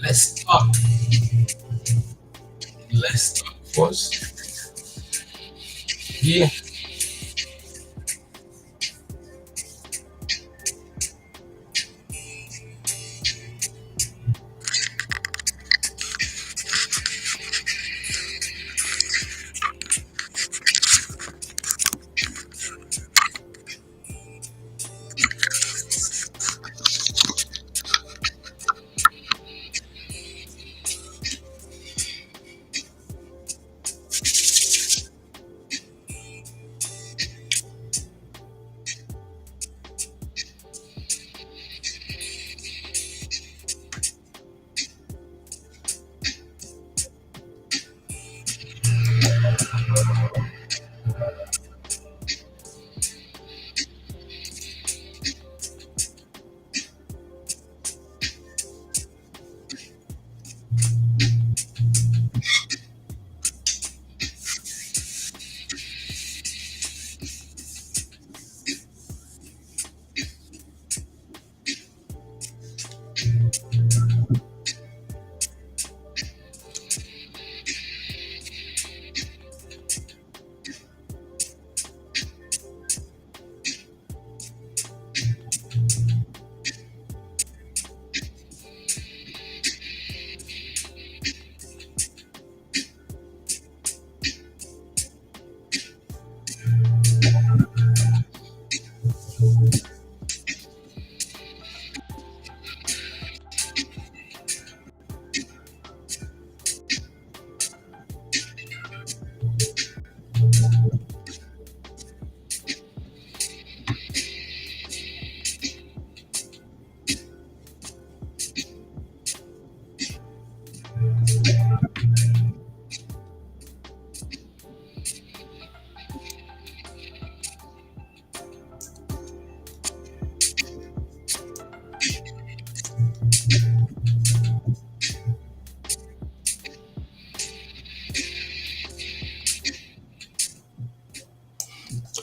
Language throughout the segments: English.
Let's talk. Let's talk first. Yeah.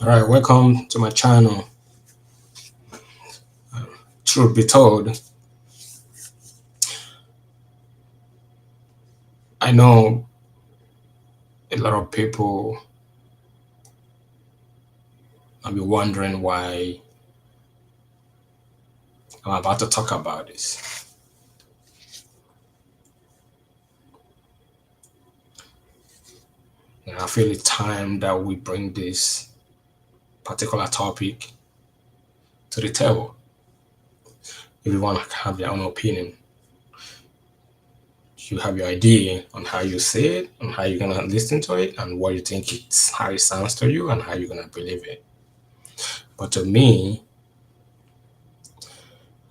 All right. Welcome to my channel. Truth be told, I know a lot of people might be wondering why I'm about to talk about this. And I feel it's time that we bring this particular topic to the table. Everyone have their own opinion. You have your idea on how you say it, on how you're gonna listen to it, and what you think it's how it sounds to you, and how you're gonna believe it. But to me,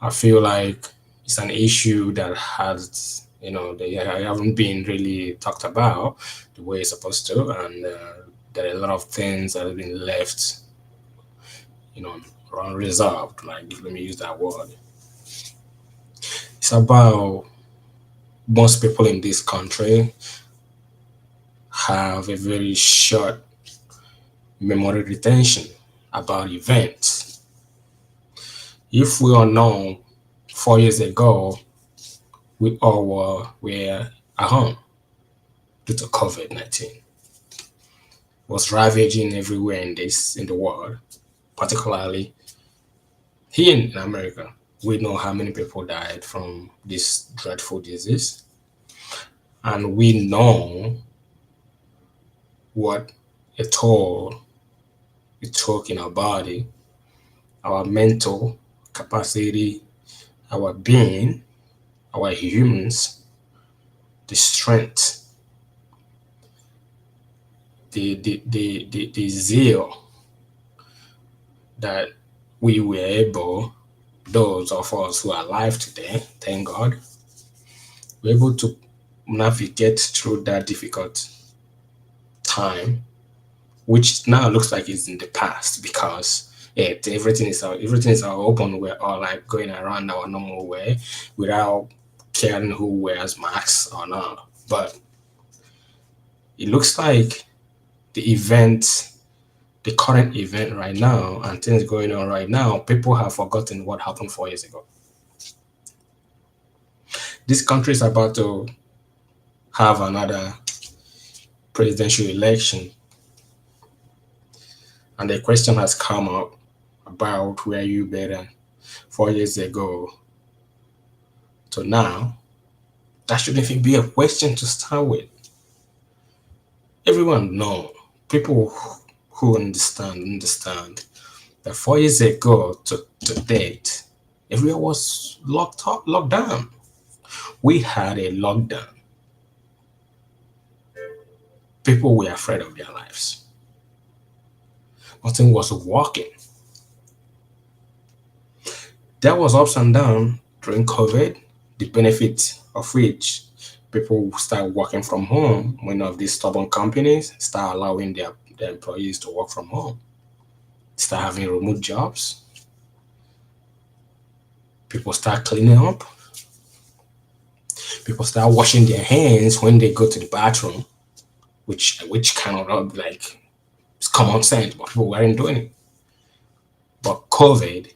I feel like it's an issue that has, they haven't been really talked about the way it's supposed to, and there are a lot of things that have been left, you know, unresolved. Like, let me use that word. It's about most people in this country have a very short memory retention about events. If we all know 4 years ago, we all were at home due to COVID-19. Was ravaging everywhere in the world, particularly here in America. We know how many people died from this dreadful disease, and we know what a toll it took in our body, our mental capacity, our being. our humans, the strength, the zeal that we were able, those of us who are alive today, thank God, we're able to navigate through that difficult time, which now looks like it's in the past because everything is all open. We're all like going around our normal way without caring who wears masks or not. But it looks like the event, the current event right now, and things going on right now, people have forgotten what happened 4 years ago. This country is about to have another presidential election, and the question has come up about where you better 4 years ago to now. That shouldn't even be a question to start with. Everyone know, people who understand that 4 years ago to date, everywhere was locked down. We had a lockdown. People were afraid of their lives. Nothing was working. There was ups and downs during COVID, the benefit of which people start working from home when of these stubborn companies start allowing their employees to work from home, start having remote jobs, people start cleaning up, people start washing their hands when they go to the bathroom, which kind of like it's common sense, but people weren't doing it. But COVID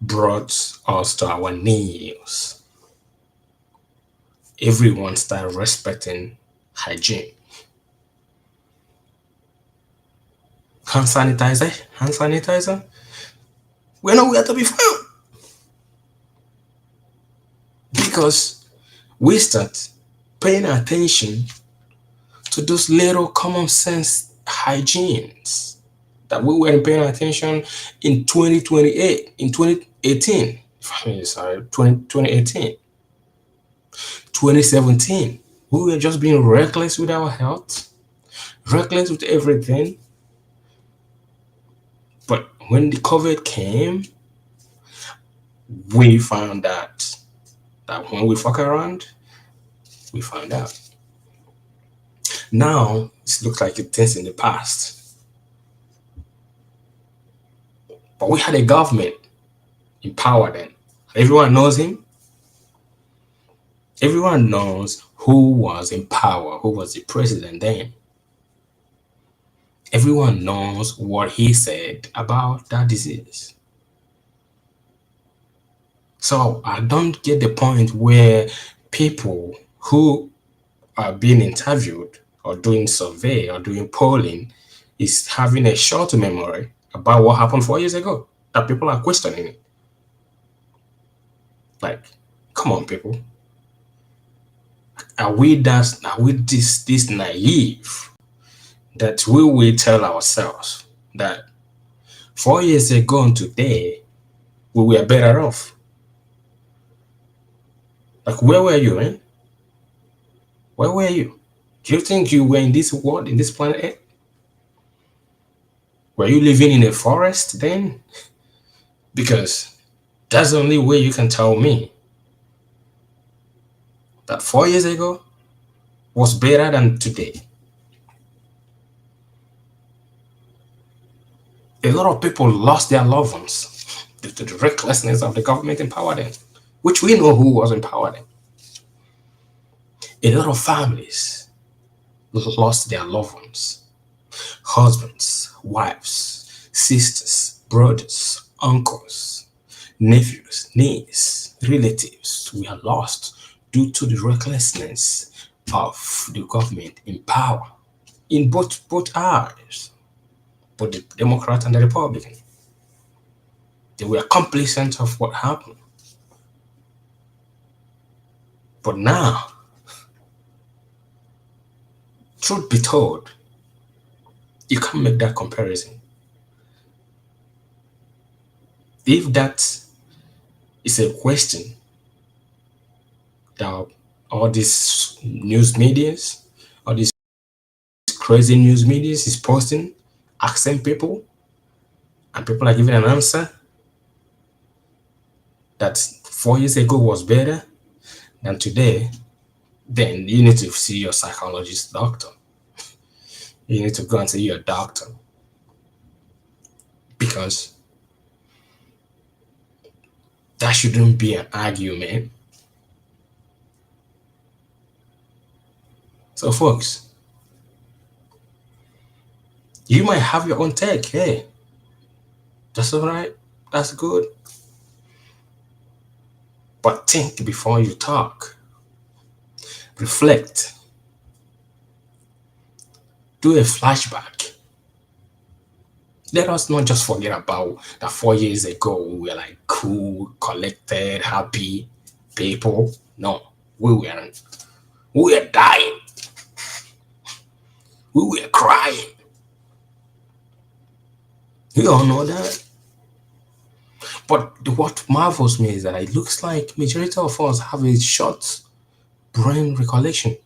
brought us to our knees. Everyone started respecting hygiene. Hand sanitizer, we're nowhere to be found because we start paying attention to those little common sense hygienes that we weren't paying attention in 2028, in 2018. Sorry, 2018, 2017. We were just being reckless with our health, reckless with everything. But when the COVID came, we found out that when we fuck around, we find out. Now it looks like it's in the past. But we had a government in power then. Everyone knows him. Everyone knows who was in power, who was the president then. Everyone knows what he said about that disease. So I don't get the point where people who are being interviewed or doing survey or doing polling is having a short memory about what happened 4 years ago. That people are questioning it. Like, come on, people. Are we this naive that we will tell ourselves that 4 years ago and today we were better off? Like, where were you, man? Where were you? Do you think you were in this world, in this planet Earth? Were you living in a forest then? Because that's the only way you can tell me that 4 years ago was better than today. A lot of people lost their loved ones due to the recklessness of the government in power then, which we know who was in power then. A lot of families lost their loved ones, husbands, wives, sisters, brothers, uncles, nephews, nieces, relatives were lost due to the recklessness of the government in power in both eyes, both the Democrat and the Republican. They were complacent of what happened. But now, truth be told, you can't make that comparison. If that is a question that all these news medias, all these crazy news medias is posting, asking people, and people are giving an answer that 4 years ago was better than today, then you need to see your psychologist doctor. You need to go and see your doctor because that shouldn't be an argument. So, folks, you might have your own take. Hey, that's all right. That's good. But think before you talk. Reflect. Do a flashback. Let us not just forget about that 4 years ago we were like cool, collected, happy people. No, we weren't. We were dying. We were crying. We all know that. But what marvels me is that it looks like majority of us have a short brain recollection.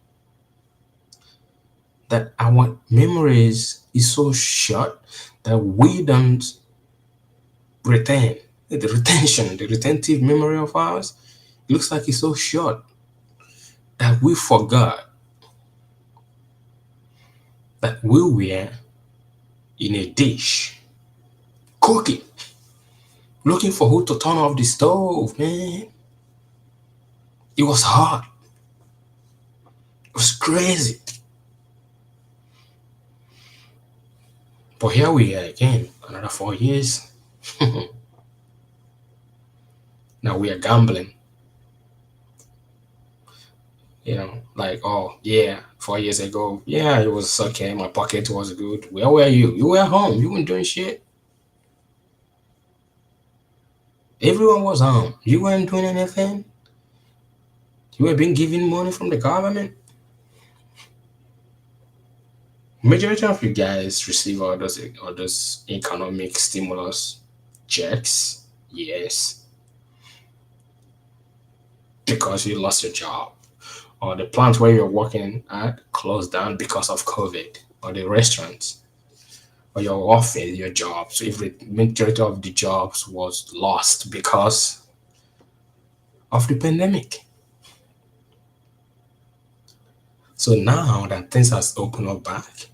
That our memories is so short that we don't retain. The retentive memory of ours looks like it's so short that we forgot that we were in a dish cooking, looking for who to turn off the stove, man. It was hot. It was crazy. But here we are again, another 4 years. Now we are gambling. Like, oh, yeah, 4 years ago, yeah, it was okay. My pocket was good. Where were you? You were home. You weren't doing shit. Everyone was home. You weren't doing anything. You were being given money from the government. Majority of you guys receive all those economic stimulus checks. Yes, because you lost your job, or the plant where you're working at closed down because of COVID, or the restaurants, or your office, your job. So if the majority of the jobs was lost because of the pandemic. So now that things has opened up back,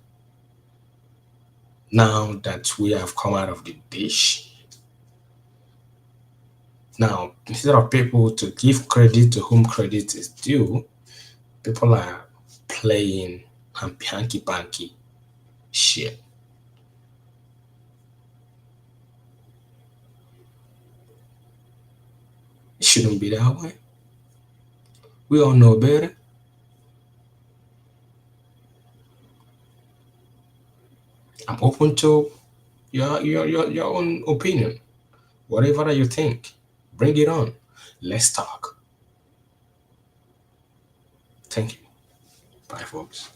now that we have come out of the dish, now instead of people to give credit to whom credit is due, people are playing hanky panky shit. It shouldn't be that way. We all know better. I'm open to your own opinion. Whatever that you think, bring it on. Let's talk. Thank you. Bye, folks.